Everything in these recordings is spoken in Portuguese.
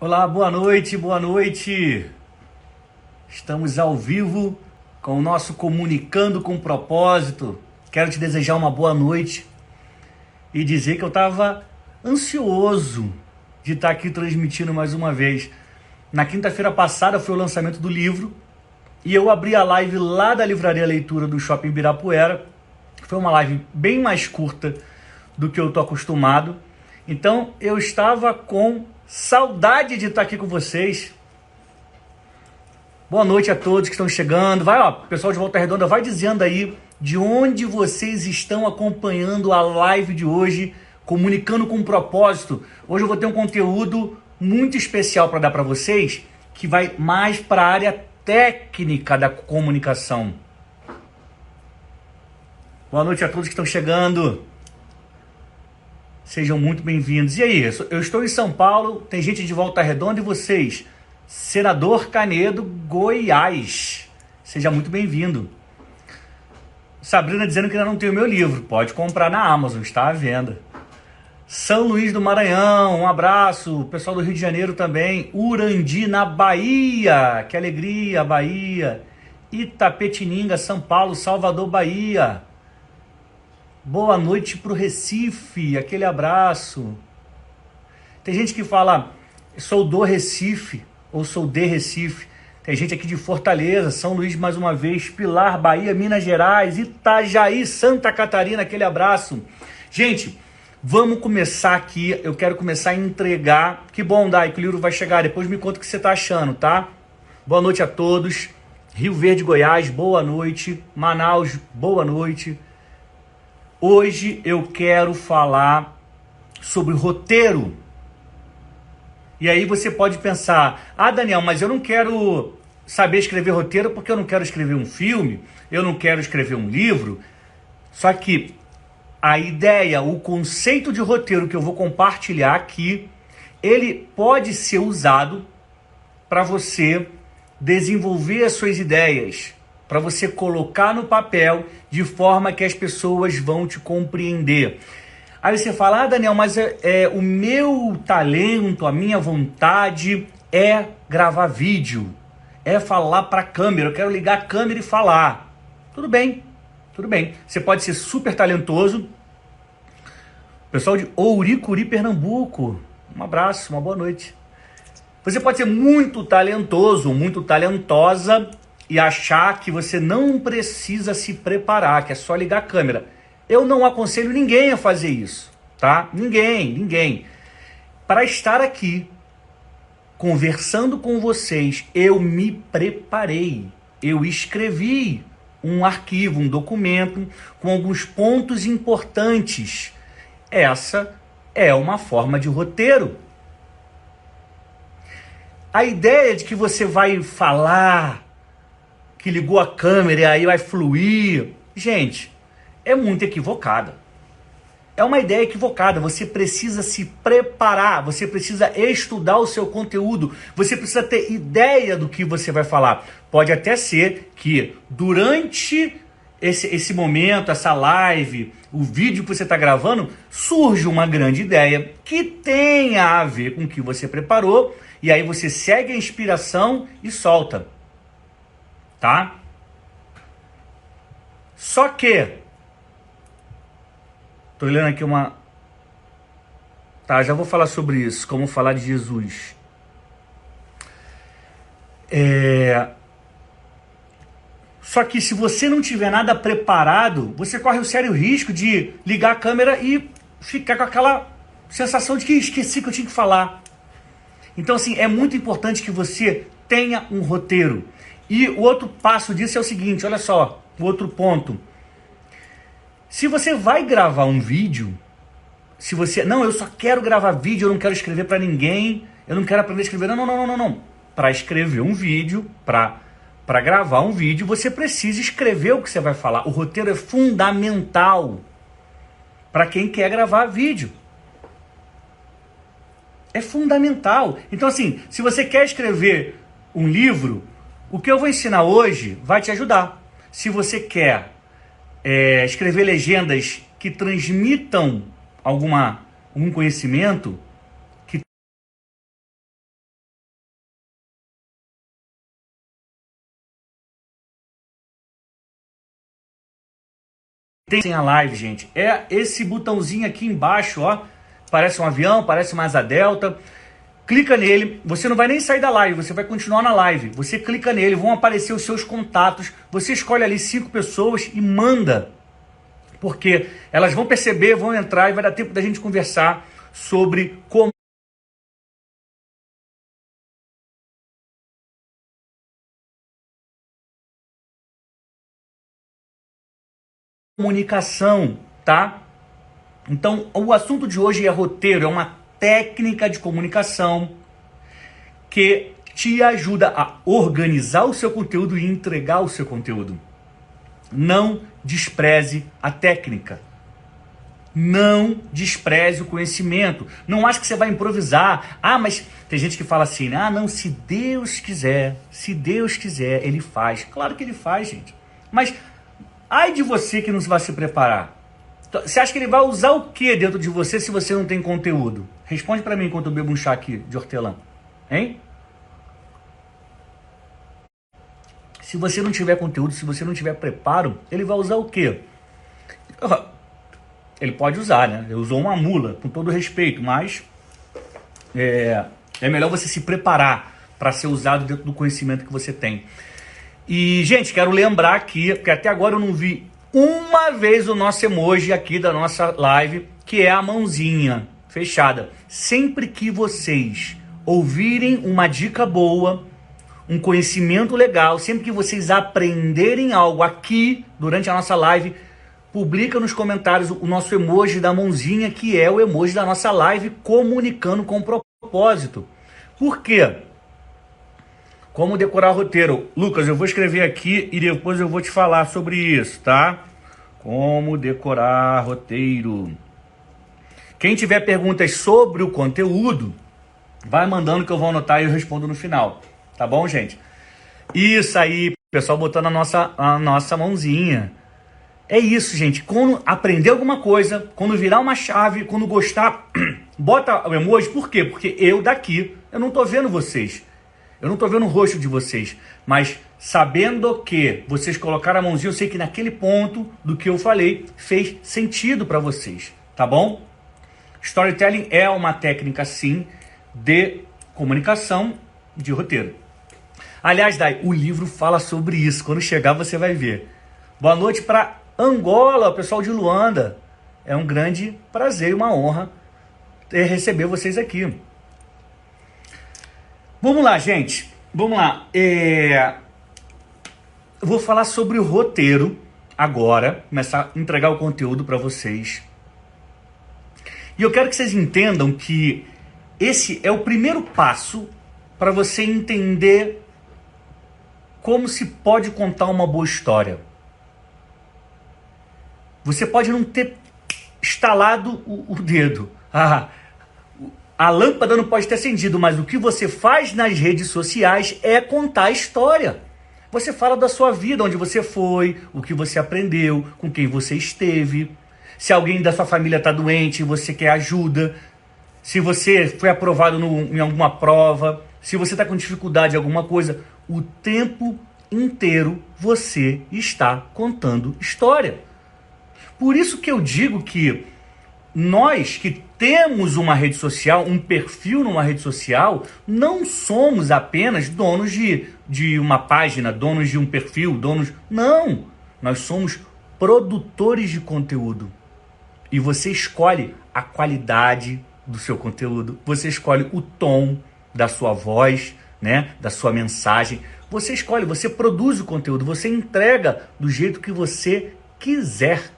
Olá, boa noite, boa noite. Estamos ao vivo com o nosso Comunicando com Propósito. Quero te desejar uma boa noite e dizer que eu estava ansioso de estar aqui transmitindo mais uma vez. Na quinta-feira passada foi o lançamento do livro e eu abri a live lá da Livraria Leitura do Shopping Ibirapuera. Foi uma live bem mais curta do que eu estou acostumado. Então eu estava com saudade de estar aqui com vocês. Boa noite a todos que estão chegando. Vai, ó, pessoal de Volta Redonda, vai dizendo aí de onde vocês estão acompanhando a live de hoje, Comunicando com Propósito. Hoje eu vou ter um conteúdo muito especial para dar para vocês, que vai mais para a área técnica da comunicação. Boa noite a todos que estão chegando. Sejam muito bem-vindos. E aí, eu estou em São Paulo, tem gente de Volta Redonda e vocês? Senador Canedo, Goiás. Seja muito bem-vindo. Sabrina dizendo que ainda não tem o meu livro. Pode comprar na Amazon, está à venda. São Luís do Maranhão, um abraço. Pessoal do Rio de Janeiro também. Urandi, na Bahia. Que alegria, Bahia. Itapetininga, São Paulo, Salvador, Bahia. Boa noite pro Recife, aquele abraço. Tem gente que fala, sou do Recife, ou sou de Recife. Tem gente aqui de Fortaleza, São Luís mais uma vez, Pilar, Bahia, Minas Gerais, Itajaí, Santa Catarina, aquele abraço. Gente, vamos começar aqui, eu quero começar a entregar. Que bom, Dai, que o livro vai chegar, depois me conta o que você tá achando, tá? Boa noite a todos. Rio Verde, Goiás, boa noite. Manaus, boa noite. Hoje eu quero falar sobre roteiro. E aí você pode pensar, Daniel, mas eu não quero saber escrever roteiro porque eu não quero escrever um filme, eu não quero escrever um livro. Só que a ideia, o conceito de roteiro que eu vou compartilhar aqui, ele pode ser usado para você desenvolver as suas ideias, para você colocar no papel de forma que as pessoas vão te compreender. Aí você fala, Daniel, mas o meu talento, a minha vontade é gravar vídeo, é falar para a câmera, eu quero ligar a câmera e falar. Tudo bem, tudo bem. Você pode ser super talentoso. Pessoal de Ouricuri, Pernambuco, um abraço, uma boa noite. Você pode ser muito talentoso, muito talentosa, e achar que você não precisa se preparar, que é só ligar a câmera. Eu não aconselho ninguém a fazer isso, tá? Ninguém. Para estar aqui, conversando com vocês, eu me preparei. Eu escrevi um arquivo, um documento, com alguns pontos importantes. Essa é uma forma de roteiro. A ideia de que você vai falar, que ligou a câmera e aí vai fluir. Gente, é muito equivocada. É uma ideia equivocada. Você precisa se preparar, você precisa estudar o seu conteúdo, você precisa ter ideia do que você vai falar. Pode até ser que durante esse momento, essa live, o vídeo que você está gravando, surge uma grande ideia que tenha a ver com o que você preparou, e aí você segue a inspiração e solta. Tá? Só que tô olhando aqui uma... Tá, já vou falar sobre isso, como falar de Jesus. Só que se você não tiver nada preparado, você corre o sério risco de ligar a câmera e ficar com aquela sensação de que esqueci que eu tinha que falar. Então, assim, é muito importante que você tenha um roteiro. E o outro passo disso é o seguinte, olha só, o outro ponto. Se você vai gravar um vídeo, se você... Não, eu só quero gravar vídeo, eu não quero escrever para ninguém, eu não quero aprender a escrever. Não. Para escrever um vídeo, para gravar um vídeo, você precisa escrever o que você vai falar. O roteiro é fundamental para quem quer gravar vídeo. É fundamental. Então, assim, se você quer escrever um livro, o que eu vou ensinar hoje vai te ajudar. Se você quer escrever legendas que transmitam algum conhecimento, tem a live, gente, é esse botãozinho aqui embaixo, ó. Parece um avião, parece uma asa delta. Clica nele, você não vai nem sair da live, você vai continuar na live. Você clica nele, vão aparecer os seus contatos. Você escolhe ali 5 pessoas e manda. Porque elas vão perceber, vão entrar e vai dar tempo da gente conversar sobre comunicação, tá? Então, o assunto de hoje é roteiro, é uma técnica de comunicação que te ajuda a organizar o seu conteúdo e entregar o seu conteúdo. Não despreze a técnica. Não despreze o conhecimento. Não acho que você vai improvisar. Ah, mas tem gente que fala assim, ah, não, se Deus quiser, Ele faz. Claro que Ele faz, gente. Mas ai de você que não vai se preparar. Você acha que Ele vai usar o que dentro de você se você não tem conteúdo? Responde para mim enquanto eu bebo um chá aqui de hortelã. Hein? Se você não tiver conteúdo, se você não tiver preparo, Ele vai usar o quê? Ele pode usar, né? Ele usou uma mula, com todo respeito, mas é melhor você se preparar para ser usado dentro do conhecimento que você tem. E, gente, quero lembrar aqui, porque até agora eu não vi uma vez o nosso emoji aqui da nossa live, que é a mãozinha fechada. Sempre que vocês ouvirem uma dica boa, um conhecimento legal, sempre que vocês aprenderem algo aqui durante a nossa live, publica nos comentários o nosso emoji da mãozinha, que é o emoji da nossa live, comunicando com propósito. Por quê? Como decorar roteiro? Lucas, eu vou escrever aqui e depois eu vou te falar sobre isso, tá? Como decorar roteiro. Quem tiver perguntas sobre o conteúdo, vai mandando que eu vou anotar e eu respondo no final. Tá bom, gente? Isso aí, pessoal botando a nossa mãozinha. É isso, gente. Quando aprender alguma coisa, quando virar uma chave, quando gostar, bota o emoji. Por quê? Porque eu daqui, eu não tô vendo vocês. Eu não tô vendo o rosto de vocês. Mas sabendo que vocês colocaram a mãozinha, eu sei que naquele ponto do que eu falei fez sentido para vocês. Tá bom? Storytelling é uma técnica, sim, de comunicação de roteiro. Aliás, Dai, o livro fala sobre isso. Quando chegar, você vai ver. Boa noite para Angola, pessoal de Luanda. É um grande prazer e uma honra receber vocês aqui. Vamos lá, gente. Vamos lá. Eu vou falar sobre o roteiro agora. Começar a entregar o conteúdo para vocês. E eu quero que vocês entendam que esse é o primeiro passo para você entender como se pode contar uma boa história. Você pode não ter estalado o dedo. A lâmpada não pode ter acendido, mas o que você faz nas redes sociais é contar a história. Você fala da sua vida, onde você foi, o que você aprendeu, com quem você esteve. Se alguém da sua família está doente e você quer ajuda. Se você foi aprovado em alguma prova. Se você está com dificuldade em alguma coisa. O tempo inteiro você está contando história. Por isso que eu digo que nós que temos uma rede social, um perfil numa rede social, não somos apenas donos de uma página, donos de um perfil, Não! Nós somos produtores de conteúdo. E você escolhe a qualidade do seu conteúdo, você escolhe o tom da sua voz, né, da sua mensagem. Você escolhe, você produz o conteúdo, você entrega do jeito que você quiser.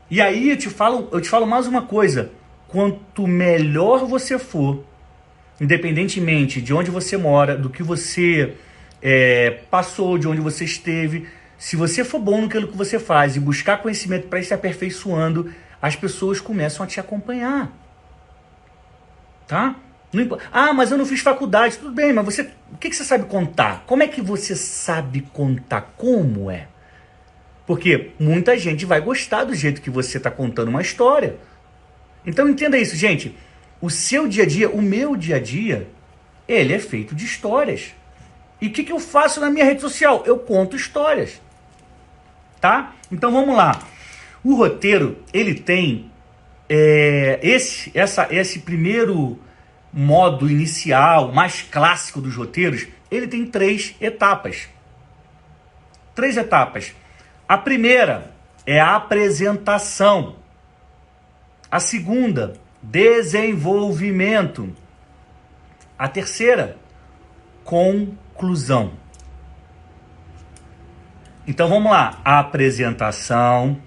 E aí eu te falo mais uma coisa. Quanto melhor você for, independentemente de onde você mora, do que você passou, de onde você esteve, se você for bom naquilo que você faz e buscar conhecimento para ir se aperfeiçoando, as pessoas começam a te acompanhar. Tá? Mas eu não fiz faculdade. Tudo bem, mas o que você sabe contar? Como é que você sabe contar? Como é? Porque muita gente vai gostar do jeito que você está contando uma história. Então entenda isso, gente. O seu dia a dia, o meu dia a dia, ele é feito de histórias. E o que eu faço na minha rede social? Eu conto histórias. tá? Então vamos lá. O roteiro, ele tem esse primeiro modo inicial, mais clássico dos roteiros, ele tem 3 etapas. 3 etapas. A primeira é a apresentação. A segunda, desenvolvimento. A terceira, conclusão. Então vamos lá. Apresentação,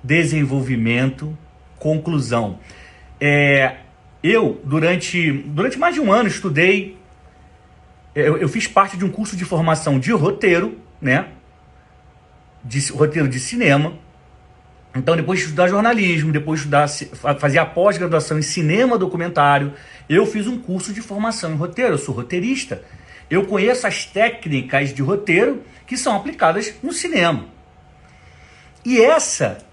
desenvolvimento, conclusão. Eu, durante mais de um ano, estudei. Eu fiz parte de um curso de formação de roteiro, né? Roteiro de cinema. Então, depois de estudar jornalismo, depois de fazer a pós-graduação em cinema documentário, eu fiz um curso de formação em roteiro. Eu sou roteirista. Eu conheço as técnicas de roteiro que são aplicadas no cinema. E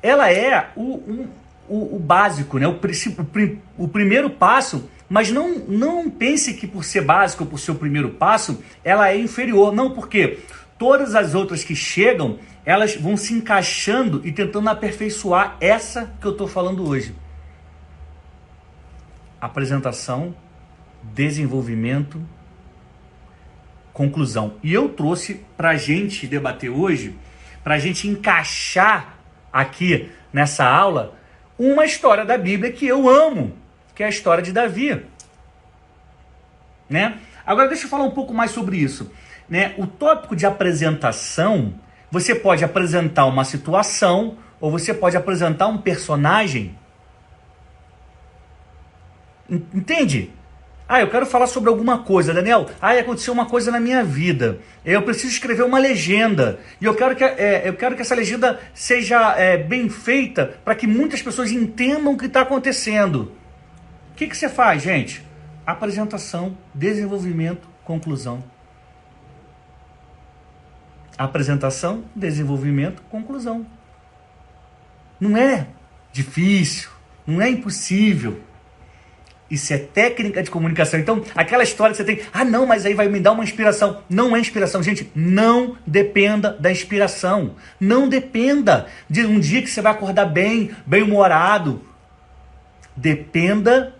ela é o básico, né? O primeiro passo, mas não pense que por ser básico ou por ser o primeiro passo, ela é inferior. Não, porque todas as outras que chegam, elas vão se encaixando e tentando aperfeiçoar essa que eu estou falando hoje. Apresentação, desenvolvimento, conclusão. E eu trouxe para a gente debater hoje, para a gente encaixar aqui nessa aula, uma história da Bíblia que eu amo, que é a história de Davi. Né? Agora deixa eu falar um pouco mais sobre isso. Né? O tópico de apresentação, você pode apresentar uma situação ou você pode apresentar um personagem. Entende? Eu quero falar sobre alguma coisa, Daniel. Aconteceu uma coisa na minha vida. Eu preciso escrever uma legenda. E eu quero que essa legenda seja bem feita para que muitas pessoas entendam o que está acontecendo. O que você faz, gente? Apresentação, desenvolvimento, conclusão. Apresentação, desenvolvimento, conclusão. Não é difícil, não é impossível. Isso é técnica de comunicação. Então, aquela história que você tem, não, mas aí vai me dar uma inspiração. Não é inspiração, gente. Não dependa da inspiração. Não dependa de um dia que você vai acordar bem-humorado. Dependa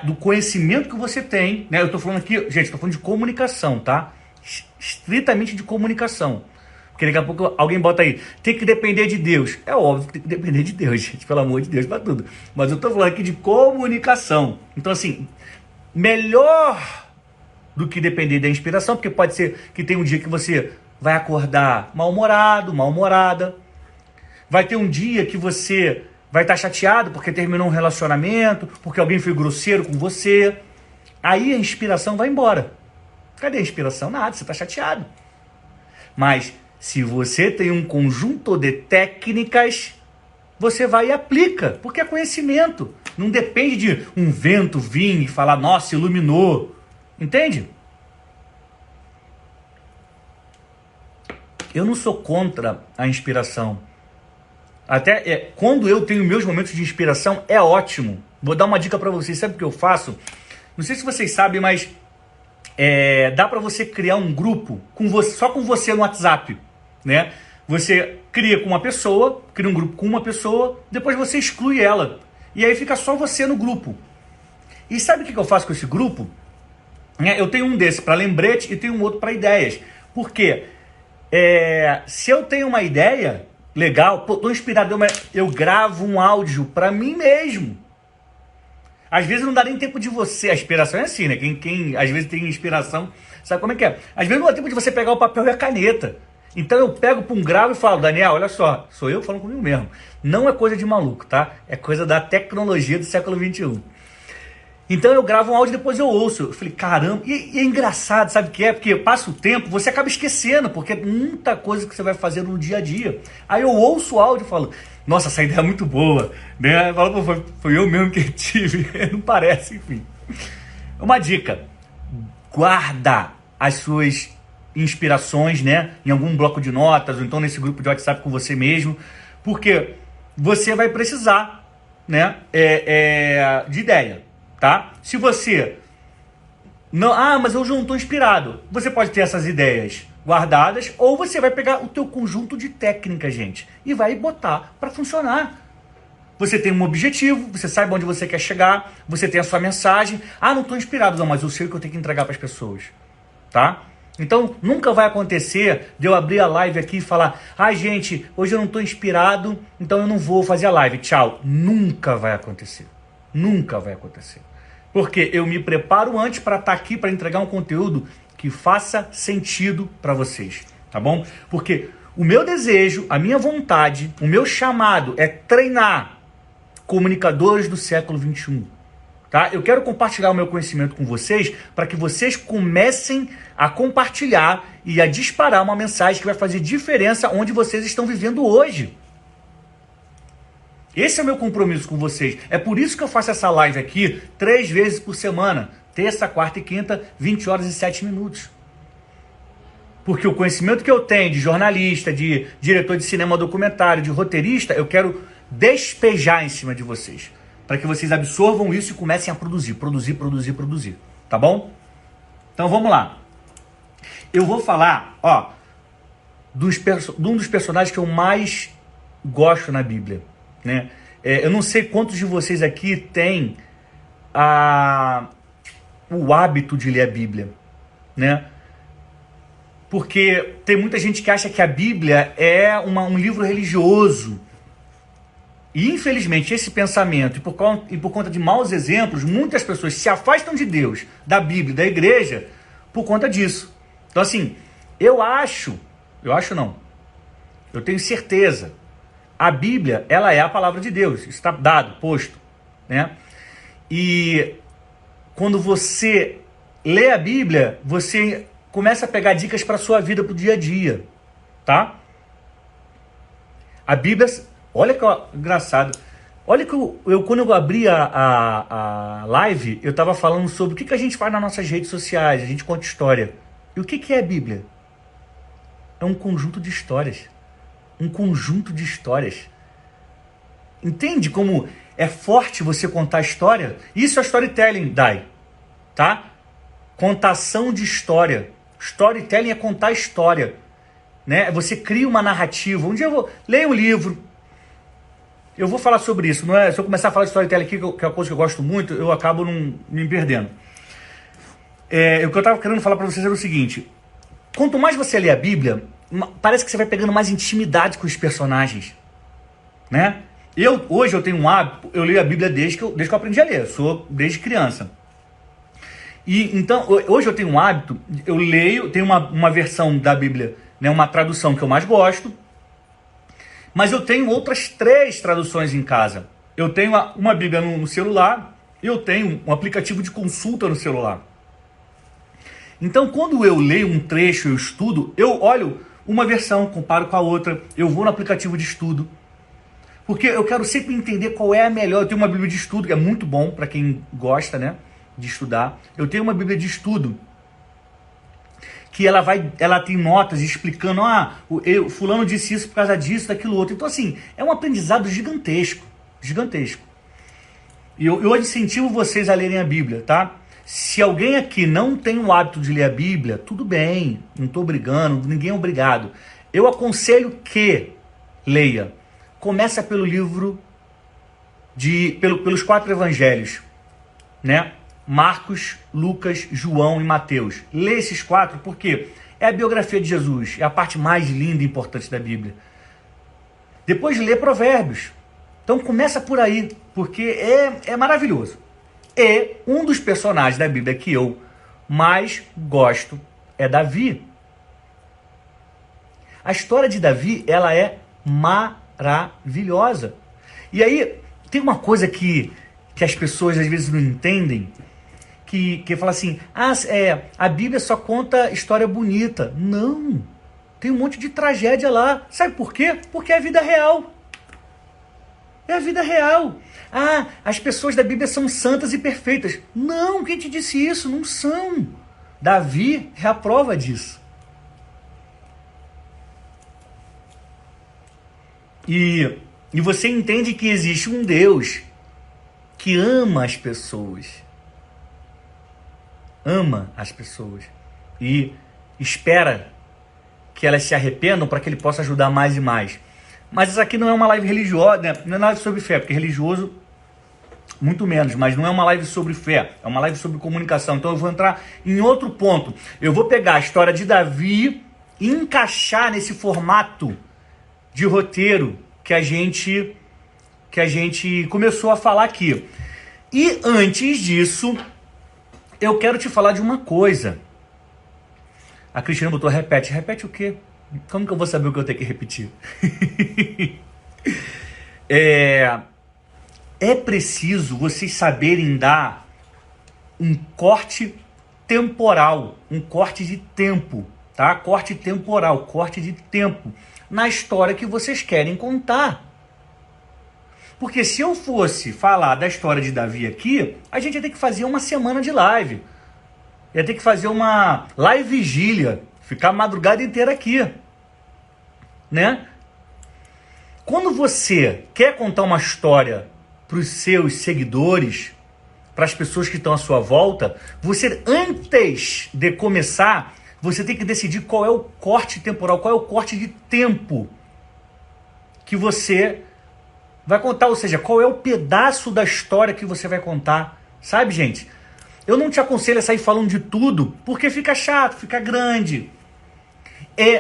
do conhecimento que você tem. Né? Eu estou falando aqui, gente, estou falando de comunicação, tá? Estritamente de comunicação. Porque daqui a pouco alguém bota aí, tem que depender de Deus. É óbvio que tem que depender de Deus, gente, pelo amor de Deus, para tudo. Mas eu estou falando aqui de comunicação. Então, assim, melhor do que depender da inspiração, porque pode ser que tem um dia que você vai acordar mal-humorado, mal-humorada. Vai ter um dia que você vai estar chateado porque terminou um relacionamento, porque alguém foi grosseiro com você. Aí a inspiração vai embora. Cadê a inspiração? Nada, você está chateado. Mas se você tem um conjunto de técnicas, você vai e aplica, porque é conhecimento. Não depende de um vento vir e falar, nossa, iluminou. Entende? Eu não sou contra a inspiração. Até quando eu tenho meus momentos de inspiração, é ótimo. Vou dar uma dica para vocês. Sabe o que eu faço? Não sei se vocês sabem, mas dá para você criar um grupo só com você no WhatsApp. Né? Você cria com uma pessoa, cria um grupo com uma pessoa, depois você exclui ela. E aí fica só você no grupo. E sabe o que eu faço com esse grupo? Eu tenho um desse para lembrete e tenho um outro para ideias. Porque se eu tenho uma ideia legal, tô inspirado, eu gravo um áudio para mim mesmo. Às vezes não dá nem tempo de você. A inspiração é assim, né? Quem às vezes tem inspiração, sabe como é que é? Às vezes não dá tempo de você pegar o papel e a caneta. Então eu pego para um gravo e falo, Daniel, olha só, sou eu falando comigo mesmo. Não é coisa de maluco, tá? É coisa da tecnologia do século XXI. Então eu gravo um áudio e depois eu ouço. Eu falei, caramba, e é engraçado, sabe o que é? Porque passa o tempo, você acaba esquecendo, porque é muita coisa que você vai fazer no dia a dia. Aí eu ouço o áudio e falo, nossa, essa ideia é muito boa. Né? Foi eu mesmo que tive. Não parece, enfim. Uma dica, guarda as suas inspirações, né, em algum bloco de notas, ou então nesse grupo de WhatsApp com você mesmo, porque você vai precisar, né, de ideia, tá? Se você não, mas hoje eu não estou inspirado, você pode ter essas ideias guardadas, ou você vai pegar o teu conjunto de técnicas, gente, e vai botar para funcionar. Você tem um objetivo, você sabe onde você quer chegar, você tem a sua mensagem. Ah, não estou inspirado, não, mas eu sei o que eu tenho que entregar para as pessoas, tá? Então, nunca vai acontecer de eu abrir a live aqui e falar: ai, gente, hoje eu não estou inspirado, então eu não vou fazer a live, tchau. Nunca vai acontecer. Nunca vai acontecer. Porque eu me preparo antes para estar aqui, para entregar um conteúdo que faça sentido para vocês, tá bom? Porque o meu desejo, a minha vontade, o meu chamado é treinar comunicadores do século 21. Tá? Eu quero compartilhar o meu conhecimento com vocês para que vocês comecem a compartilhar e a disparar uma mensagem que vai fazer diferença onde vocês estão vivendo hoje. Esse é o meu compromisso com vocês. É por isso que eu faço essa live aqui 3 vezes por semana. Terça, quarta e quinta, 20 horas e 7 minutos. Porque o conhecimento que eu tenho de jornalista, de diretor de cinema documentário, de roteirista, eu quero despejar em cima de vocês. Para que vocês absorvam isso e comecem a produzir. Tá bom? Então vamos lá. Eu vou falar, de um dos personagens que eu mais gosto na Bíblia, né? Eu não sei quantos de vocês aqui têm o hábito de ler a Bíblia, né? Porque tem muita gente que acha que a Bíblia é um livro religioso. E infelizmente esse pensamento, e por conta de maus exemplos, muitas pessoas se afastam de Deus, da Bíblia, da igreja, por conta disso. Então assim, eu tenho certeza, a Bíblia, ela é a palavra de Deus, isso está dado, posto, né? E quando você lê a Bíblia, você começa a pegar dicas para a sua vida, para o dia a dia, tá? A Bíblia, olha que engraçado, olha que quando eu abri a live, eu estava falando sobre o que a gente faz nas nossas redes sociais, a gente conta história. E o que é a Bíblia? É um conjunto de histórias. Um conjunto de histórias. Entende como é forte você contar história? Isso é storytelling, Dai. Tá? Contação de história. Storytelling é contar história. Né? Você cria uma narrativa. Um dia eu vou ler um livro. Eu vou falar sobre isso. Não é? Se eu começar a falar de storytelling aqui, que é uma coisa que eu gosto muito, eu acabo não me perdendo. O que eu estava querendo falar para vocês era o seguinte. Quanto mais você lê a Bíblia, parece que você vai pegando mais intimidade com os personagens. Né? Hoje eu tenho um hábito, eu leio a Bíblia desde que eu aprendi a ler, sou desde criança. E então, hoje eu tenho um hábito, eu leio, tem uma versão da Bíblia, né, uma tradução que eu mais gosto, mas eu tenho outras 3 traduções em casa. Eu tenho uma Bíblia no celular, eu tenho um aplicativo de consulta no celular. Então, quando eu leio um trecho, eu estudo, eu olho uma versão, comparo com a outra, eu vou no aplicativo de estudo, porque eu quero sempre entender qual é a melhor. Eu tenho uma Bíblia de estudo, que é muito bom para quem gosta, né, de estudar. Eu tenho uma Bíblia de estudo, que ela tem notas explicando, fulano disse isso por causa disso, daquilo outro. Então, assim, é um aprendizado gigantesco, gigantesco. E eu incentivo vocês a lerem a Bíblia, tá? Se alguém aqui não tem o hábito de ler a Bíblia, tudo bem, não estou brigando, ninguém é obrigado. Eu aconselho que leia. Começa pelo livro, pelos 4 evangelhos, né? Marcos, Lucas, João e Mateus. Lê esses 4 porque é a biografia de Jesus, é a parte mais linda e importante da Bíblia. Depois lê Provérbios. Então começa por aí, porque é maravilhoso. E um dos personagens da Bíblia que eu mais gosto é Davi. A história de Davi, ela é maravilhosa. E aí, tem uma coisa que as pessoas às vezes não entendem, que fala assim, a Bíblia só conta história bonita. Não, tem um monte de tragédia lá. Sabe por quê? Porque é a vida real. É a vida real. As pessoas da Bíblia são santas e perfeitas. Não, quem te disse isso? Não são. Davi é a prova disso. E você entende que existe um Deus que ama as pessoas. Ama as pessoas. E espera que elas se arrependam para que ele possa ajudar mais e mais. Mas isso aqui não é uma live religiosa, né? Não é nada sobre fé, porque religioso muito menos, mas não é uma live sobre fé, é uma live sobre comunicação. Então eu vou entrar em outro ponto. Eu vou pegar a história de Davi e encaixar nesse formato de roteiro que a gente começou a falar aqui. E antes disso, eu quero te falar de uma coisa. A Cristina botou repete. Repete o quê? Como que eu vou saber o que eu tenho que repetir? É preciso vocês saberem dar um corte temporal, um corte de tempo, tá? Corte temporal, corte de tempo na história que vocês querem contar. Porque se eu fosse falar da história de Davi aqui, a gente ia ter que fazer uma semana de live. Ia ter que fazer uma live vigília, ficar a madrugada inteira aqui, né? Quando você quer contar uma história para os seus seguidores, para as pessoas que estão à sua volta, você, antes de começar, você tem que decidir qual é o corte temporal, qual é o corte de tempo que você vai contar, ou seja, qual é o pedaço da história que você vai contar, sabe, gente? Eu não te aconselho a sair falando de tudo, porque fica chato, fica grande.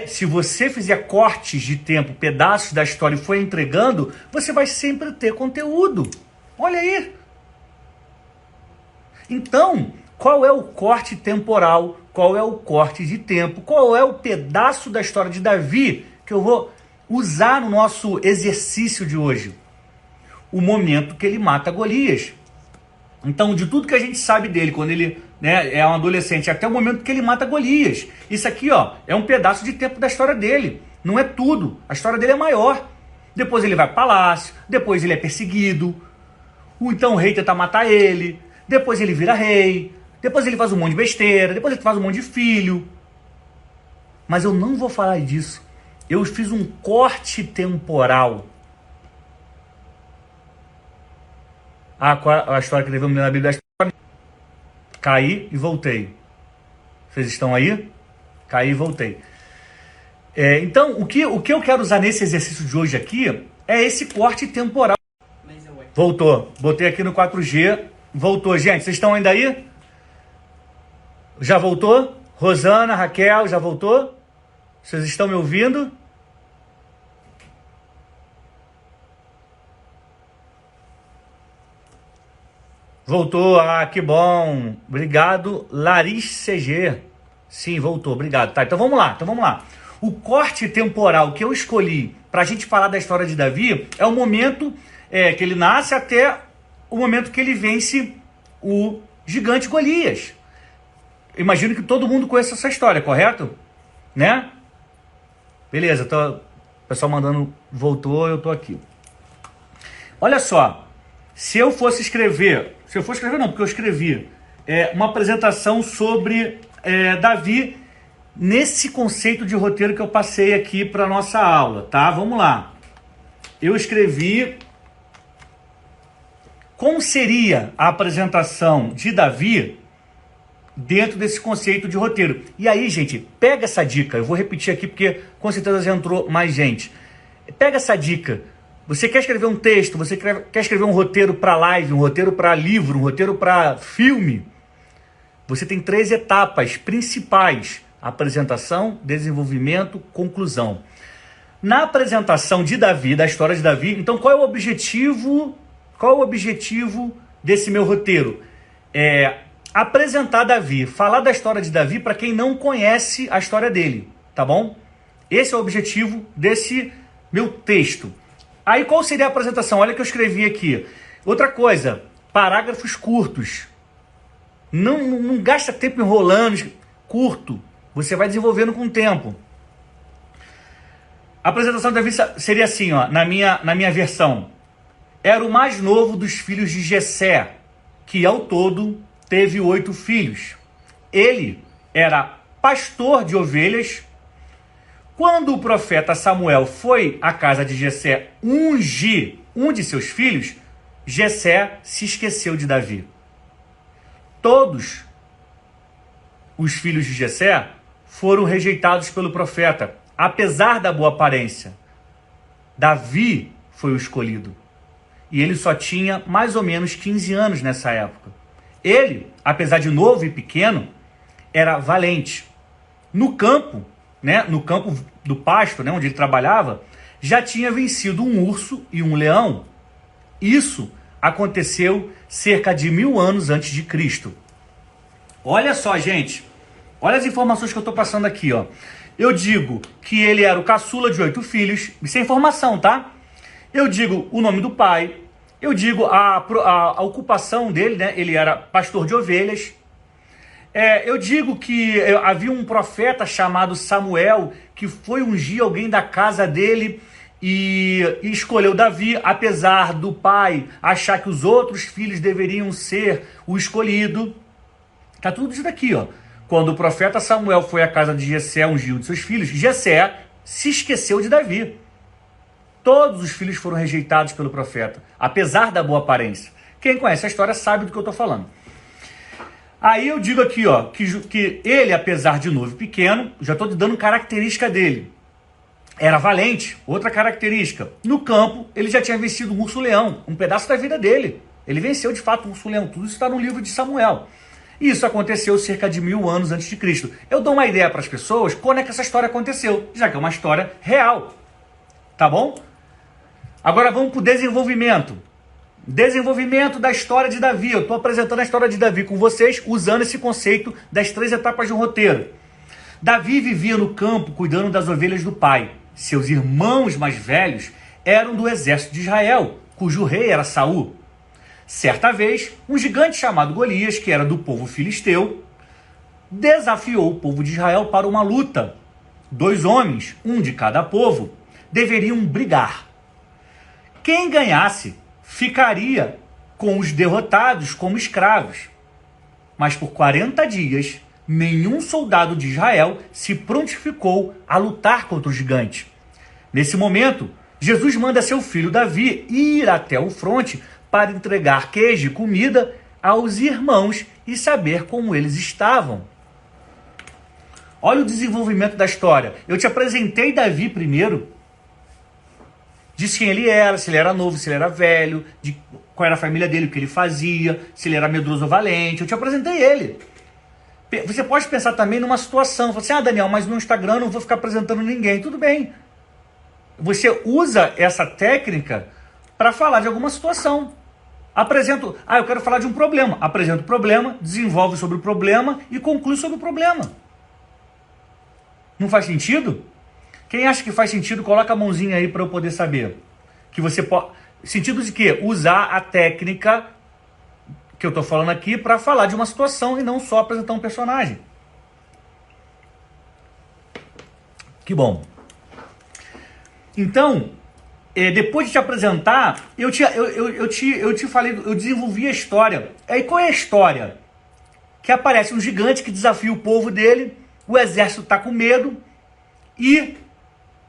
Se você fizer cortes de tempo, pedaços da história e for entregando, você vai sempre ter conteúdo. Olha aí. Então, qual é o corte temporal? Qual é o corte de tempo? Qual é o pedaço da história de Davi que eu vou usar no nosso exercício de hoje? O momento que ele mata Golias. Então, de tudo que a gente sabe dele, quando ele, né, é um adolescente, até o momento que ele mata Golias. Isso aqui, ó, é um pedaço de tempo da história dele. Não é tudo. A história dele é maior. Depois ele vai para o palácio, depois ele é perseguido. Então o rei tenta matar ele. Depois ele vira rei. Depois ele faz um monte de besteira. Depois ele faz um monte de filho. Mas eu não vou falar disso. Eu fiz um corte temporal. A história que devemos ler na Bíblia. Caí e voltei. Vocês estão aí? Caí e voltei. Então, o que eu quero usar nesse exercício de hoje aqui é esse corte temporal. Voltou. Botei aqui no 4G. Voltou, gente. Vocês estão ainda aí? Já voltou? Rosana, Raquel, já voltou? Vocês estão me ouvindo? Voltou, que bom. Obrigado, Larissa CG. Sim, voltou, obrigado. Tá, então vamos lá. O corte temporal que eu escolhi para a gente falar da história de Davi é o momento que ele nasce até o momento que ele vence o gigante Golias. Imagino que todo mundo conhece essa história, correto? Né? Beleza, o pessoal mandando voltou, eu tô aqui. Olha só, se eu fosse escrever não, porque eu escrevi uma apresentação sobre Davi nesse conceito de roteiro que eu passei aqui para nossa aula, tá? Vamos lá. Eu escrevi como seria a apresentação de Davi dentro desse conceito de roteiro. E aí, gente, pega essa dica. Eu vou repetir aqui porque com certeza já entrou mais gente. Pega essa dica. Você quer escrever um texto, você quer escrever um roteiro para live, um roteiro para livro, um roteiro para filme. Você tem 3 etapas principais: apresentação, desenvolvimento, conclusão. Na apresentação de Davi, da história de Davi, então qual é o objetivo? Qual é o objetivo desse meu roteiro? Apresentar Davi, falar da história de Davi para quem não conhece a história dele, tá bom? Esse é o objetivo desse meu texto. Aí qual seria a apresentação? Olha o que eu escrevi aqui. Outra coisa, parágrafos curtos. Não gasta tempo enrolando, curto. Você vai desenvolvendo com o tempo. A apresentação de Davi seria assim, ó, na minha versão. Era o mais novo dos filhos de Jessé, que ao todo teve 8 filhos. Ele era pastor de ovelhas. Quando o profeta Samuel foi à casa de Jessé ungir um de seus filhos, Jessé se esqueceu de Davi. Todos os filhos de Jessé foram rejeitados pelo profeta, apesar da boa aparência, Davi foi o escolhido. E ele só tinha mais ou menos 15 anos nessa época. Ele, apesar de novo e pequeno, era valente. No campo, né, no campo do pasto, né, onde ele trabalhava, já tinha vencido um urso e um leão. Isso aconteceu cerca de 1000 anos antes de Cristo. Olha só, gente. Olha as informações que eu estou passando aqui, ó. Eu digo que ele era o caçula de 8 filhos. Isso é informação, tá? Eu digo o nome do pai. Eu digo a ocupação dele, né? Ele era pastor de ovelhas. Eu digo que havia um profeta chamado Samuel que foi ungir alguém da casa dele e escolheu Davi, apesar do pai achar que os outros filhos deveriam ser o escolhido. Tá tudo isso daqui, ó. Quando o profeta Samuel foi à casa de Jessé, ungiu de seus filhos, Jessé se esqueceu de Davi. Todos os filhos foram rejeitados pelo profeta, apesar da boa aparência. Quem conhece a história sabe do que eu estou falando. Aí eu digo aqui, ó, que ele, apesar de novo e pequeno, já estou te dando característica dele. Era valente, outra característica. No campo, ele já tinha vencido um urso-leão, um pedaço da vida dele. Ele venceu, de fato, um urso-leão. Tudo isso está no livro de Samuel. Isso aconteceu cerca de 1000 anos antes de Cristo. Eu dou uma ideia para as pessoas quando é que essa história aconteceu, já que é uma história real. Tá bom? Agora vamos para o desenvolvimento. Desenvolvimento da história de Davi. Eu estou apresentando a história de Davi com vocês, usando esse conceito das 3 etapas de um roteiro. Davi vivia no campo cuidando das ovelhas do pai. Seus irmãos mais velhos eram do exército de Israel, cujo rei era Saul. Certa vez, um gigante chamado Golias, que era do povo filisteu, desafiou o povo de Israel para uma luta. 2 homens, um de cada povo, deveriam brigar. Quem ganhasse ficaria com os derrotados como escravos. Mas por 40 dias, nenhum soldado de Israel se prontificou a lutar contra o gigante. Nesse momento, Jesus manda seu filho Davi ir até o fronte para entregar queijo e comida aos irmãos e saber como eles estavam. Olha o desenvolvimento da história. Eu te apresentei Davi primeiro. Disse quem ele era, se ele era novo, se ele era velho, qual era a família dele, o que ele fazia, se ele era medroso ou valente. Eu te apresentei ele. Você pode pensar também numa situação. Falar assim, Daniel, mas no Instagram eu não vou ficar apresentando ninguém. Tudo bem. Você usa essa técnica para falar de alguma situação. Apresento, eu quero falar de um problema. Apresento o problema, desenvolve sobre o problema e conclui sobre o problema. Não faz sentido? Quem acha que faz sentido, coloca a mãozinha aí para eu poder saber. Que você pode... Sentido de quê? Usar a técnica que eu estou falando aqui para falar de uma situação e não só apresentar um personagem. Que bom. Então, depois de te apresentar, eu te falei, eu desenvolvi a história. Aí qual é a história? Que aparece um gigante que desafia o povo dele, o exército está com medo e,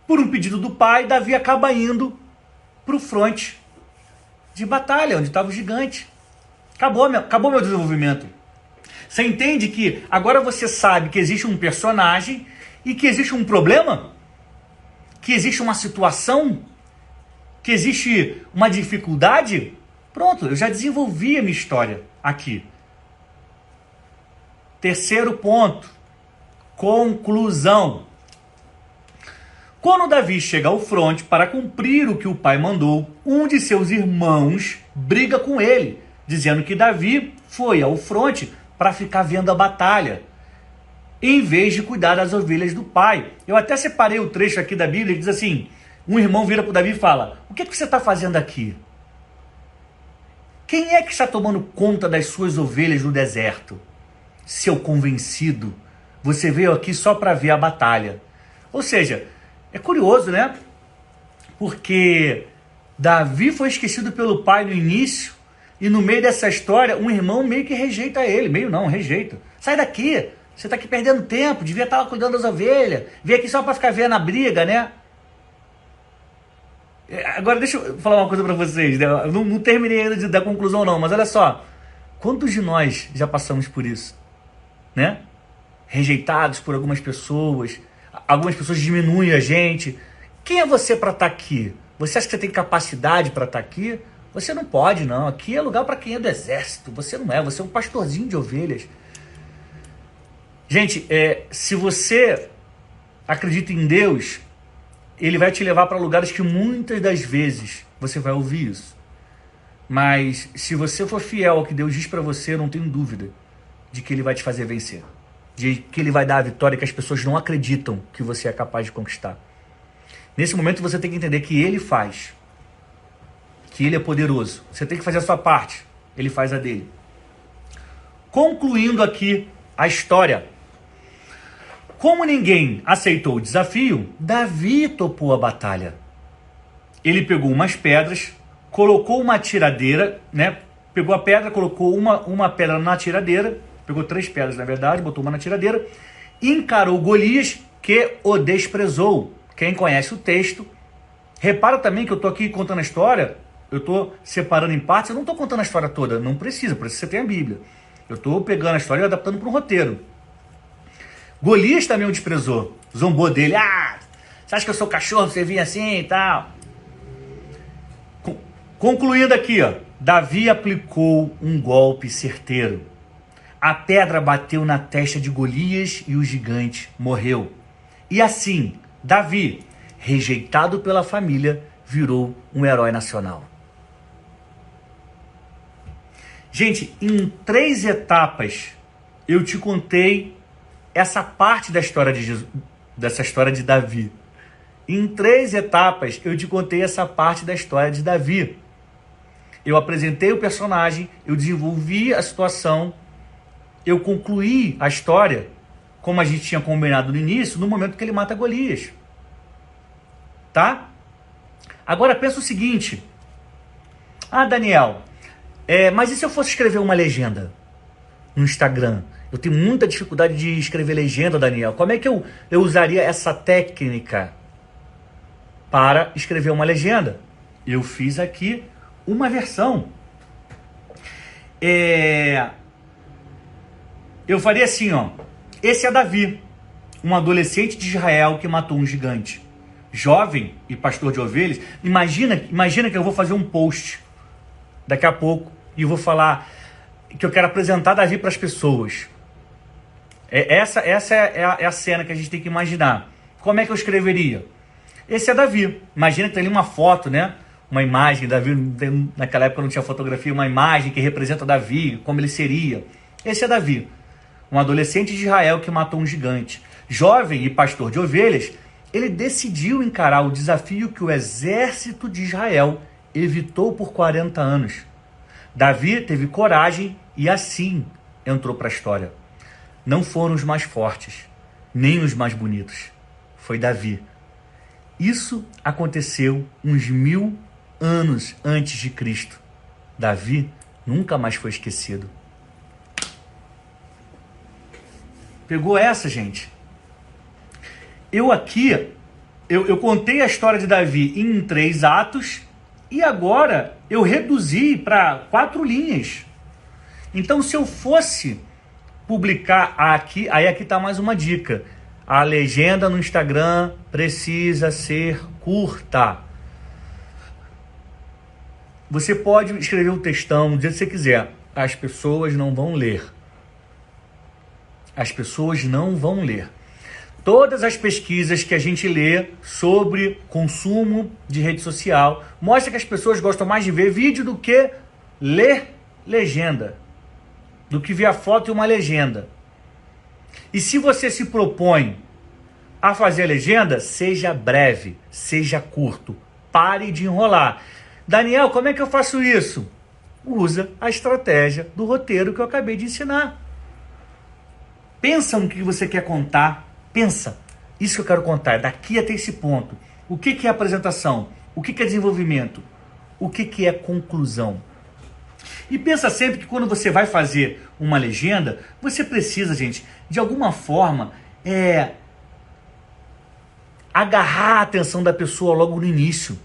por um pedido do pai, Davi acaba indo para o fronte de batalha, onde estava o gigante. Acabou meu desenvolvimento. Você entende que agora você sabe que existe um personagem e que existe um problema? Que existe uma situação? Que existe uma dificuldade? Pronto, eu já desenvolvi a minha história aqui. Terceiro ponto. Conclusão. Quando Davi chega ao fronte para cumprir o que o pai mandou, um de seus irmãos briga com ele, dizendo que Davi foi ao fronte para ficar vendo a batalha, em vez de cuidar das ovelhas do pai. Eu até separei o trecho aqui da Bíblia, que diz assim, um irmão vira para o Davi e fala, o que você está fazendo aqui? Quem é que está tomando conta das suas ovelhas no deserto? Seu convencido, você veio aqui só para ver a batalha. Ou seja, é curioso, né? Porque Davi foi esquecido pelo pai no início e no meio dessa história, um irmão meio que rejeita ele. Meio não, rejeita. Sai daqui, você está aqui perdendo tempo, devia estar lá cuidando das ovelhas. Veio aqui só para ficar vendo a briga, né? Agora deixa eu falar uma coisa para vocês. Né? Eu não terminei ainda da conclusão não, mas olha só. Quantos de nós já passamos por isso? Né? Rejeitados por algumas pessoas. algumas pessoas diminuem a gente. Quem é você para estar aqui? Você acha que você tem capacidade para estar aqui? Você não pode, não. Aqui é lugar para quem é do exército. Você não é, você é um pastorzinho de ovelhas. Gente, se você acredita em Deus, Ele vai te levar para lugares que muitas das vezes você vai ouvir isso. Mas se você for fiel ao que Deus diz para você, eu não tenho dúvida de que Ele vai te fazer vencer. De que Ele vai dar a vitória que as pessoas não acreditam que você é capaz de conquistar. Nesse momento você tem que entender que Ele faz. Que Ele é poderoso. Você tem que fazer a sua parte. Ele faz a dele. Concluindo aqui a história. Como ninguém aceitou o desafio, Davi topou a batalha. Ele pegou umas pedras, colocou uma tiradeira, né? Pegou a pedra, colocou uma pedra na tiradeira, pegou 3 pedras na verdade, botou uma na tiradeira, encarou Golias, que o desprezou. Quem conhece o texto, repara também que eu estou aqui contando a história, eu estou separando em partes, eu não estou contando a história toda, não precisa, por isso você tem a Bíblia. Eu estou pegando a história e adaptando para um roteiro. Golias também o desprezou, zombou dele. Você acha que eu sou cachorro, você vinha assim e tal? Concluindo aqui, Davi aplicou um golpe certeiro. A pedra bateu na testa de Golias e o gigante morreu. E assim, Davi, rejeitado pela família, virou um herói nacional. Gente, em 3 etapas eu te contei essa parte da história de Jesus, dessa história de Davi. Em 3 etapas eu te contei essa parte da história de Davi. Eu apresentei o personagem, eu desenvolvi a situação, eu concluí a história, como a gente tinha combinado no início, no momento que ele mata Golias. Tá? Agora pensa o seguinte. Daniel, mas e se eu fosse escrever uma legenda no Instagram? Eu tenho muita dificuldade de escrever legenda, Daniel. Como é que eu usaria essa técnica para escrever uma legenda? Eu fiz aqui uma versão. Eu faria assim, Esse é Davi, um adolescente de Israel que matou um gigante. Jovem e pastor de ovelhas. Imagina que eu vou fazer um post daqui a pouco e eu vou falar que eu quero apresentar Davi para as pessoas. Essa é a cena que a gente tem que imaginar. Como é que eu escreveria? Esse é Davi. Imagina que tem ali uma foto, né? Uma imagem. Davi, naquela época não tinha fotografia, uma imagem que representa Davi, como ele seria. Esse é Davi, um adolescente de Israel que matou um gigante. Jovem e pastor de ovelhas, ele decidiu encarar o desafio que o exército de Israel evitou por 40 anos. Davi teve coragem e assim entrou para a história. Não foram os mais fortes, nem os mais bonitos. Foi Davi. Isso aconteceu uns 1000 anos antes de Cristo. Davi nunca mais foi esquecido. Pegou essa, gente? Eu contei a história de Davi em 3 atos e agora eu reduzi para 4 linhas. Então, se eu fosse publicar aqui, aí aqui está mais uma dica. A legenda no Instagram precisa ser curta. Você pode escrever um textão do jeito que você quiser. As pessoas não vão ler. As pessoas não vão ler. Todas as pesquisas que a gente lê sobre consumo de rede social mostram que as pessoas gostam mais de ver vídeo do que ler legenda. Do que ver a foto e uma legenda. E se você se propõe a fazer a legenda, seja breve, seja curto. Pare de enrolar. Daniel, como é que eu faço isso? Usa a estratégia do roteiro que eu acabei de ensinar. Pensa no que você quer contar. Pensa. Isso que eu quero contar. Daqui até esse ponto. O que é apresentação? O que é desenvolvimento? O que é conclusão? E pensa sempre que quando você vai fazer uma legenda, você precisa, gente, de alguma forma, agarrar a atenção da pessoa logo no início.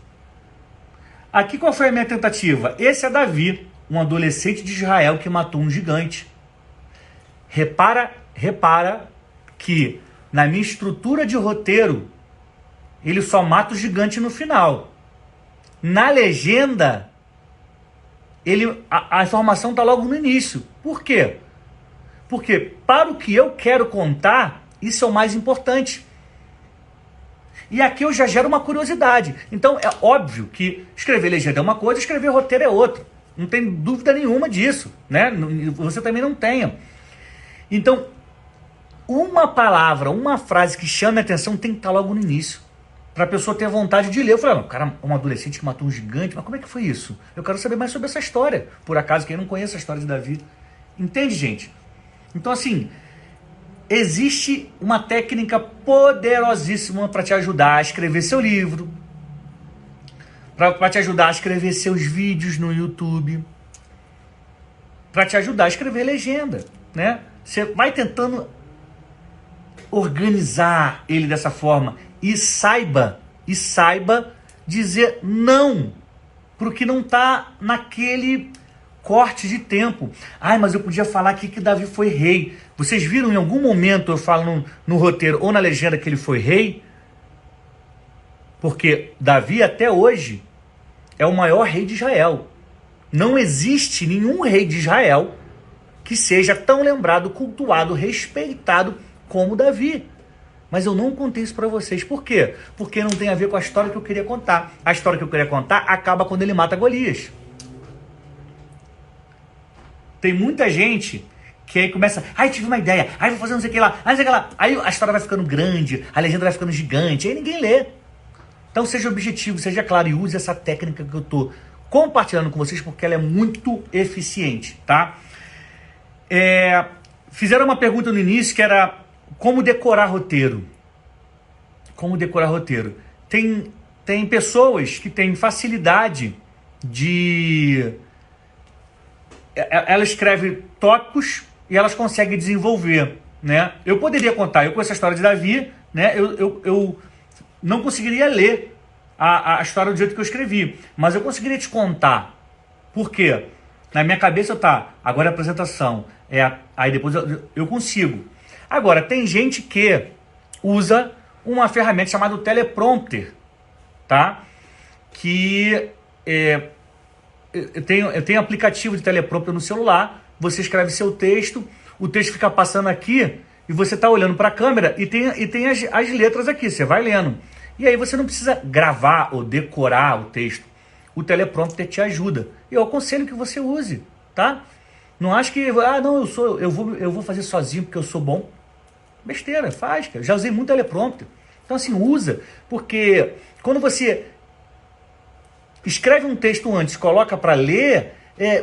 Aqui qual foi a minha tentativa? Esse é Davi, um adolescente de Israel que matou um gigante. Repara que na minha estrutura de roteiro, ele só mata o gigante no final. Na legenda, a informação está logo no início. Por quê? Porque para o que eu quero contar, isso é o mais importante. E aqui eu já gero uma curiosidade. Então é óbvio que escrever legenda é uma coisa, escrever roteiro é outra. Não tem dúvida nenhuma disso, né? Você também não tenha. Então, uma palavra, uma frase que chame a atenção tem que estar logo no início. Para a pessoa ter vontade de ler. Eu falei, cara, um adolescente que matou um gigante, mas como é que foi isso? Eu quero saber mais sobre essa história. Por acaso, quem não conhece a história de Davi. Entende, gente? Então, assim, existe uma técnica poderosíssima para te ajudar a escrever seu livro, para te ajudar a escrever seus vídeos no YouTube, para te ajudar a escrever legenda, né? Você vai tentando organizar ele dessa forma e saiba dizer não pro que não tá naquele corte de tempo. Ai, mas eu podia falar aqui que Davi foi rei. Vocês viram em algum momento eu falo no roteiro ou na legenda que ele foi rei? Porque Davi até hoje é o maior rei de Israel. Não existe nenhum rei de Israel que seja tão lembrado, cultuado, respeitado como Davi. Mas eu não contei isso para vocês. Por quê? Porque não tem a ver com a história que eu queria contar. A história que eu queria contar acaba quando ele mata Golias. Tem muita gente que aí começa, tive uma ideia, vou fazer não sei o que lá, não sei o que lá. Aí a história vai ficando grande, a legenda vai ficando gigante, aí ninguém lê. Então seja objetivo, seja claro e use essa técnica que eu tô compartilhando com vocês porque ela é muito eficiente, tá? Fizeram uma pergunta no início que era como decorar roteiro. Como decorar roteiro. Tem pessoas que têm facilidade de... Ela escreve tópicos e elas conseguem desenvolver, né? Eu poderia contar, eu com essa história de Davi, né? Eu não conseguiria ler a história do jeito que eu escrevi, mas eu conseguiria te contar. Por quê? Na minha cabeça agora é a apresentação, aí depois eu consigo. Agora, tem gente que usa uma ferramenta chamada teleprompter, tá? Que eu tenho aplicativo de teleprompter no celular, você escreve seu texto, o texto fica passando aqui e você está olhando para a câmera e tem as letras aqui, você vai lendo. E aí você não precisa gravar ou decorar o texto. O teleprompter te ajuda. E eu aconselho que você use, tá? Não acho que, não, eu vou fazer sozinho porque eu sou bom. Besteira, faz, cara. Já usei muito teleprompter. Então assim, usa, porque quando você escreve um texto antes, coloca para ler,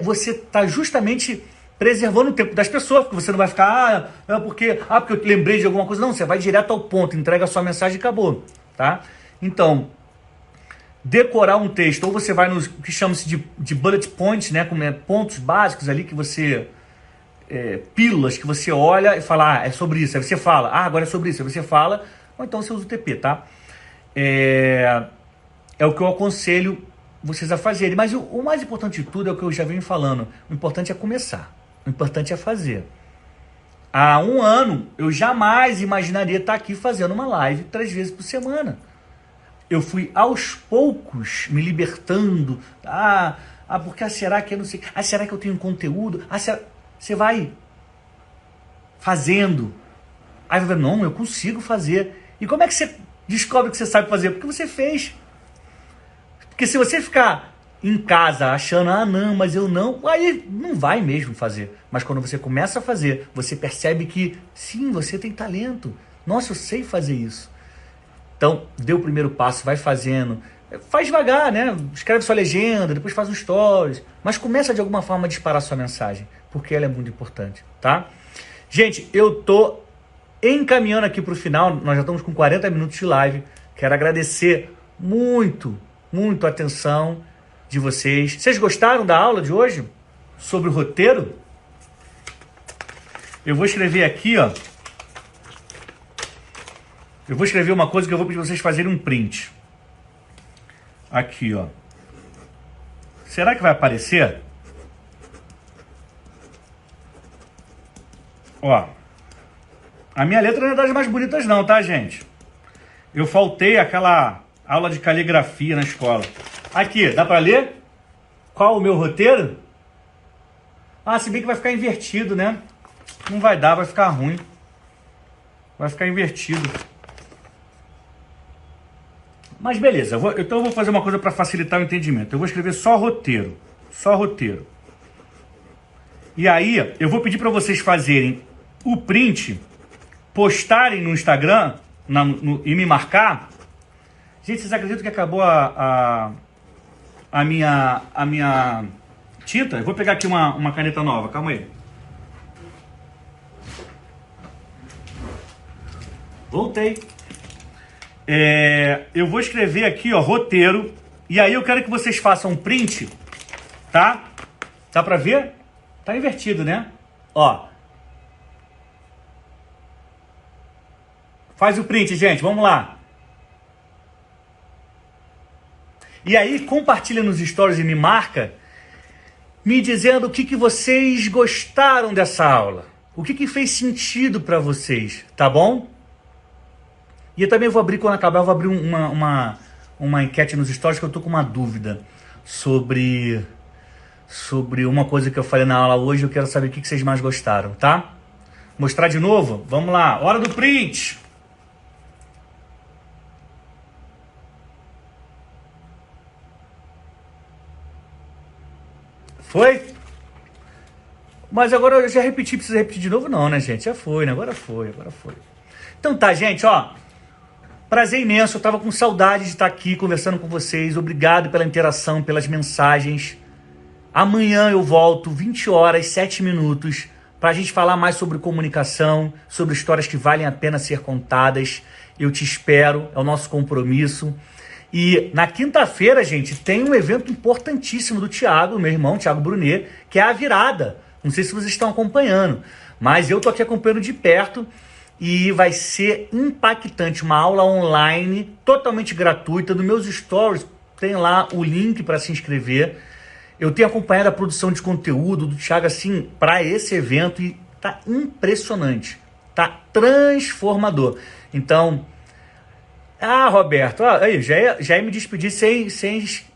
você está justamente preservando o tempo das pessoas, porque você não vai ficar, porque eu lembrei de alguma coisa. Não, você vai direto ao ponto, entrega a sua mensagem e acabou, tá? Então, decorar um texto, ou você vai nos que chama-se de bullet points, né, como pontos básicos ali que você, pílulas que você olha e fala, é sobre isso, aí você fala, agora é sobre isso, aí você fala, ou então você usa o TP, tá? É o que eu aconselho vocês a fazerem, mas o mais importante de tudo é o que eu já venho falando, o importante é começar, o importante é fazer. Há um ano, eu jamais imaginaria estar aqui fazendo uma live 3 vezes por semana. Eu fui aos poucos me libertando. Porque será que eu não sei? Será que eu tenho conteúdo? Você vai fazendo. Aí vai ver, não, eu consigo fazer. E como é que você descobre que você sabe fazer? Porque você fez. Porque se você ficar em casa achando, não, mas eu não, aí não vai mesmo fazer. Mas quando você começa a fazer, você percebe que, sim, você tem talento. Nossa, eu sei fazer isso. Então, dê o primeiro passo, vai fazendo. Faz devagar, né? Escreve sua legenda, depois faz um stories. Mas começa de alguma forma a disparar sua mensagem, porque ela é muito importante, tá? Gente, eu tô encaminhando aqui pro final. Nós já estamos com 40 minutos de live. Quero agradecer muito a atenção de vocês. Vocês gostaram da aula de hoje? Sobre o roteiro? Eu vou escrever aqui, ó. Eu vou escrever uma coisa que eu vou pedir vocês fazerem um print. Aqui, ó. Será que vai aparecer? Ó. A minha letra não é das mais bonitas não, tá, gente? Eu faltei aquela aula de caligrafia na escola. Aqui, dá pra ler? Qual o meu roteiro? Ah, se bem que vai ficar invertido, né? Não vai dar, vai ficar ruim. Vai ficar invertido. Mas beleza, então eu vou fazer uma coisa para facilitar o entendimento. Eu vou escrever só roteiro. Só roteiro. E aí, eu vou pedir para vocês fazerem o print, postarem no Instagram e me marcar. Gente, vocês acreditam que acabou a minha tinta? Eu vou pegar aqui uma caneta nova, calma aí. Voltei. Eu vou escrever aqui, ó, roteiro. E aí eu quero que vocês façam um print, tá? Dá pra ver? Tá invertido, né? Ó. Faz o print, gente. Vamos lá. E aí, compartilha nos stories e me marca, me dizendo o que vocês gostaram dessa aula. O que fez sentido pra vocês, tá bom? E eu também vou abrir, quando acabar, eu vou abrir uma enquete nos stories, que eu tô com uma dúvida sobre uma coisa que eu falei na aula hoje. Eu quero saber o que vocês mais gostaram, tá? Mostrar de novo? Vamos lá, hora do print! Foi? Mas agora eu já repeti, precisa repetir de novo? Não, né, gente? Já foi, né? Agora foi. Então tá, gente, ó. Prazer imenso, eu tava com saudade de estar aqui conversando com vocês. Obrigado pela interação, pelas mensagens. Amanhã eu volto, 20 horas, 7 minutos, pra gente falar mais sobre comunicação, sobre histórias que valem a pena ser contadas. Eu te espero, é o nosso compromisso. E na quinta-feira, gente, tem um evento importantíssimo do Thiago, meu irmão, Thiago Brunet, que é a virada. Não sei se vocês estão acompanhando, mas eu tô aqui acompanhando de perto. E vai ser impactante, uma aula online totalmente gratuita. Nos meus stories tem lá o link para se inscrever. Eu tenho acompanhado a produção de conteúdo do Thiago assim para esse evento e tá impressionante, tá transformador. Então, Roberto, aí já ia me despedir sem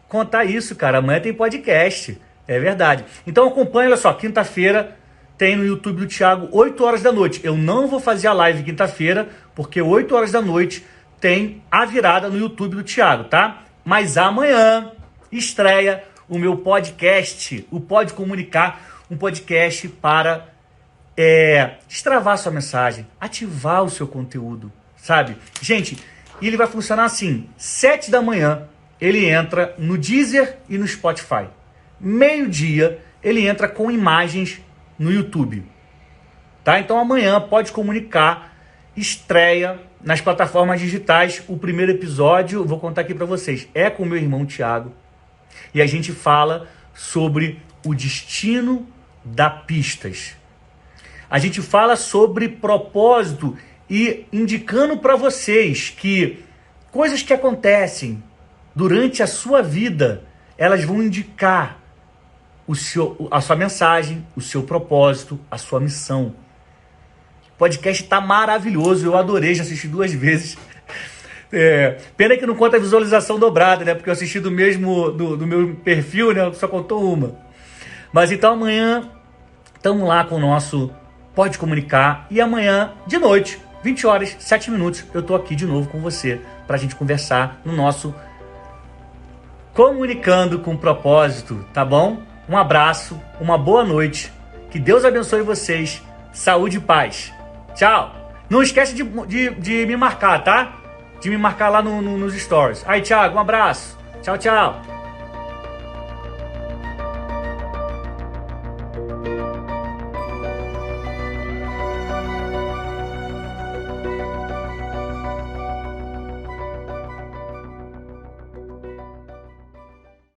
contar isso, cara. Amanhã tem podcast, é verdade. Então acompanha, olha só, quinta-feira tem no YouTube do Thiago, 8 horas da noite. Eu não vou fazer a live quinta-feira, porque 8 horas da noite tem a virada no YouTube do Thiago, tá? Mas amanhã estreia o meu podcast, o Pode Comunicar, um podcast para destravar sua mensagem, ativar o seu conteúdo, sabe? Gente, ele vai funcionar assim, 7 da manhã ele entra no Deezer e no Spotify. Meio-dia ele entra com imagens no YouTube, tá? Então amanhã Pode Comunicar, estreia nas plataformas digitais. O primeiro episódio, vou contar aqui para vocês, é com o meu irmão Thiago, e a gente fala sobre o destino da Pistas. A gente fala sobre propósito e indicando para vocês que coisas que acontecem durante a sua vida, elas vão indicar a sua mensagem, o seu propósito, a sua missão. O podcast tá maravilhoso, eu adorei, já assisti 2 vezes. Pena que não conta a visualização dobrada, né? Porque eu assisti do meu perfil, né? Só contou uma. Mas então amanhã estamos lá com o nosso Pode Comunicar. E amanhã, de noite, 20 horas, 7 minutos, eu tô aqui de novo com você pra gente conversar no nosso Comunicando com Propósito, tá bom? Um abraço, uma boa noite, que Deus abençoe vocês, saúde e paz. Tchau! Não esquece de me marcar, tá? De me marcar lá nos stories. Aí, Thiago, um abraço. Tchau, tchau.